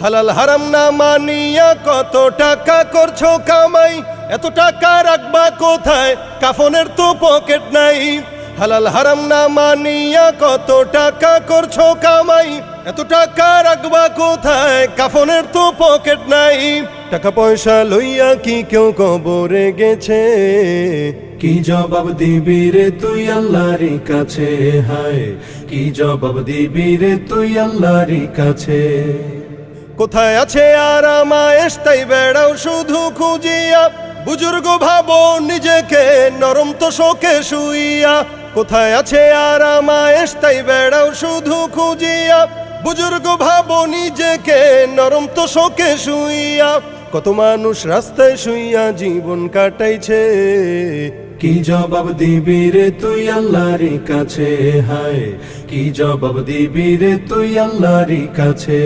হালাল হারাম না মানিয়া কত টাকা করছো কামাই, এত টাকা রাখবা কোথায়, কাফনের তো পকেট নাই। হালাল হারাম না মানিয়া কত টাকা করছো কামাই, এত টাকা রাখবা কোথায়, কাফনের তো পকেট নাই। টাকা পয়সা লইয়া কি কেউ কবরে গেছে, কি জবাব দিবি রে তুই আল্লাহর কাছে, হায় কি জবাব দিবি রে তুই আল্লাহর কাছে। কোথায় আছে আরাম আয়েশ তাই বেড়াও শুধু খুঁজিয়া, বুজুর্গ ভাবো নিজেকে নরম তো শোকে শুইয়া। কোথায় আছে আরাম আয়েশ তাই বেড়াও শুধু খুঁজিয়া, বুজুর্গ ভাবো নিজেকে নরম তো শোকে শুইয়া। কত মানুষ রাস্তায় শুইয়া জীবন কাটাইছে, কি জবাব দিবি রে তুই আল্লাহর কাছে, হায় কি জবাব দিবি রে তুই আল্লাহর কাছে।